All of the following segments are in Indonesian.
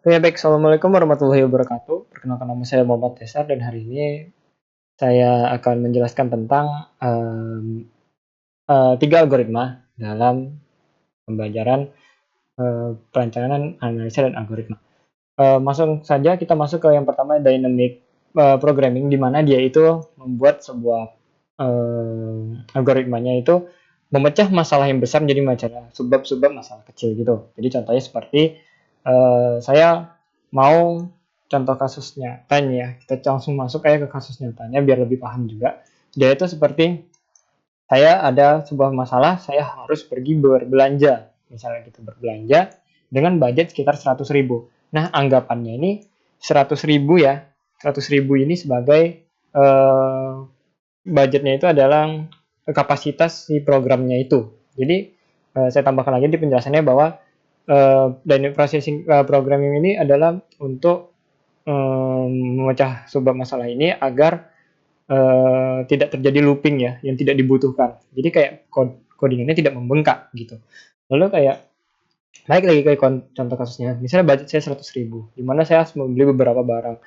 Ya baik, Assalamualaikum warahmatullahi wabarakatuh. Perkenalkan nama saya Muhammad Desar dan hari ini saya akan menjelaskan tentang tiga algoritma dalam pembelajaran perencanaan, analisa, dan algoritma. Kita masuk ke yang pertama, dynamic programming, di mana dia itu membuat sebuah algoritmanya itu memecah masalah yang besar menjadi masalah subbab masalah kecil gitu. Jadi contohnya seperti saya mau contoh kasus nyatanya ya, kita langsung masuk kayak ke kasus nyatanya biar lebih paham juga. Dia itu seperti saya ada sebuah masalah, saya harus pergi berbelanja, misalnya gitu, berbelanja dengan budget sekitar 100.000. Nah, anggapannya ini 100.000 ya, 100.000 ini sebagai budgetnya itu adalah kapasitas si programnya itu. Jadi saya tambahkan lagi di penjelasannya bahwa dynamic processing programming ini adalah untuk memecah sebuah masalah ini agar tidak terjadi looping ya, yang tidak dibutuhkan. Jadi kayak codingannya tidak membengkak gitu. Lalu kayak naik lagi ke contoh kasusnya, misalnya budget saya 100.000, di mana saya harus membeli beberapa barang.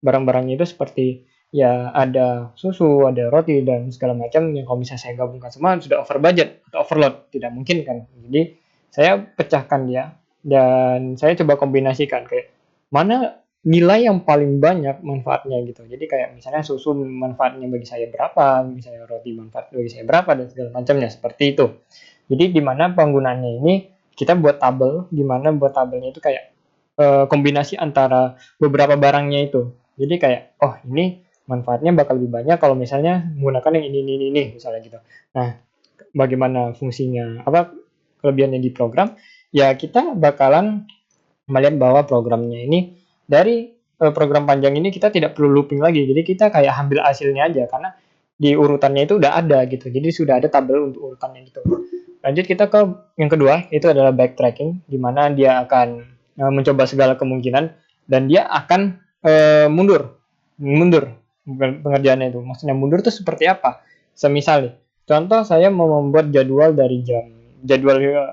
Barang-barangnya itu seperti ya ada susu, ada roti, dan segala macam yang kalau misalnya saya gabungkan semua sudah over budget atau overload, tidak mungkin kan. Jadi saya pecahkan dia dan saya coba kombinasikan kayak mana nilai yang paling banyak manfaatnya gitu. Jadi kayak misalnya susu manfaatnya bagi saya berapa, misalnya roti manfaat bagi saya berapa, dan segala macamnya seperti itu. Jadi di mana penggunaannya ini kita buat tabel, di mana buat tabelnya itu kayak kombinasi antara beberapa barangnya itu. Jadi kayak oh ini manfaatnya bakal lebih banyak kalau misalnya menggunakan yang ini misalnya gitu. Nah, bagaimana fungsinya, apa kelebihannya di program? Ya kita bakalan melihat bahwa programnya ini dari program panjang ini kita tidak perlu looping lagi. Jadi kita kayak ambil hasilnya aja karena di urutannya itu udah ada gitu. Jadi sudah ada tabel untuk urutannya gitu. Lanjut kita ke yang kedua, itu adalah backtracking, di mana dia akan mencoba segala kemungkinan dan dia akan mundur, mundur pengerjaannya itu. Maksudnya mundur itu seperti apa? Semisal, contoh saya mau membuat jadwal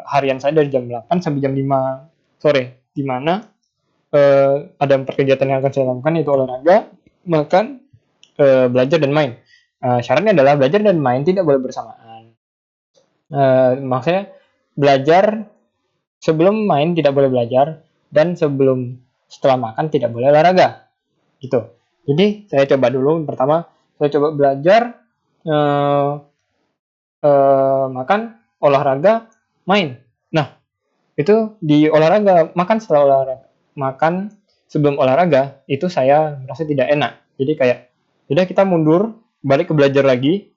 harian saya dari jam 8 sampai jam 5 sore, di mana ada 4 kegiatan yang akan saya lakukan, yaitu olahraga, makan, belajar, dan main. Syaratnya adalah belajar dan main tidak boleh bersamaan. Maksudnya belajar sebelum main tidak boleh belajar, dan setelah makan tidak boleh olahraga gitu. Jadi saya coba dulu, pertama saya coba belajar, eh, makan, olahraga, main. Nah, itu di olahraga, makan setelah olahraga, makan sebelum olahraga, itu saya merasa tidak enak. Jadi kayak udah kita mundur, balik ke belajar lagi.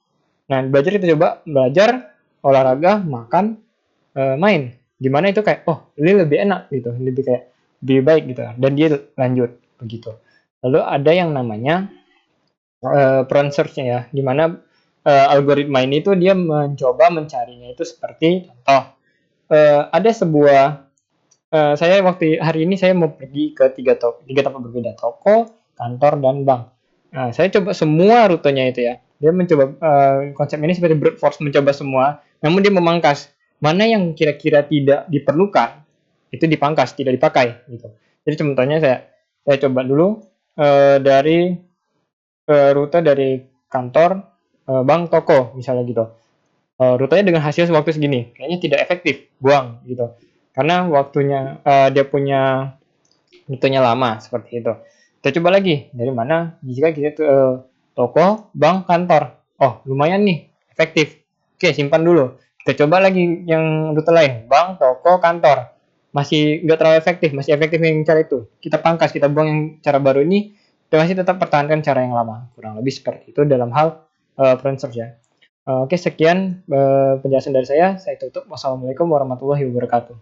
Nah, belajar kita coba belajar, olahraga, makan, main. Gimana itu kayak oh ini lebih enak gitu, lebih kayak lebih baik gitu, dan dia lanjut begitu. Lalu ada yang namanya prone search-nya ya, dimana algoritma ini tuh dia mencoba mencarinya itu seperti contoh, ada sebuah saya waktu hari ini saya mau pergi ke tiga tempat berbeda, toko, kantor, dan bank. Nah, saya coba semua rutenya itu ya. Dia mencoba konsep ini seperti brute force, mencoba semua, namun dia memangkas mana yang kira-kira tidak diperlukan, itu dipangkas, tidak dipakai gitu. Jadi contohnya saya coba dulu dari rute dari kantor, bank, toko misalnya gitu. Rutenya dengan hasil waktu segini, kayaknya tidak efektif, buang gitu. Karena waktunya dia punya rutenya lama seperti itu. Kita coba lagi dari mana jika kita toko, bank, kantor. Oh lumayan nih, efektif. Oke simpan dulu. Kita coba lagi yang rute lain, bank, toko, kantor. Masih nggak terlalu efektif, masih efektif yang cara itu. Kita pangkas, kita buang yang cara baru ini. Kita masih tetap pertahankan cara yang lama. Kurang lebih seperti itu dalam hal Friendster ya. Oke, sekian penjelasan dari saya. Saya tutup. Wassalamualaikum warahmatullahi wabarakatuh.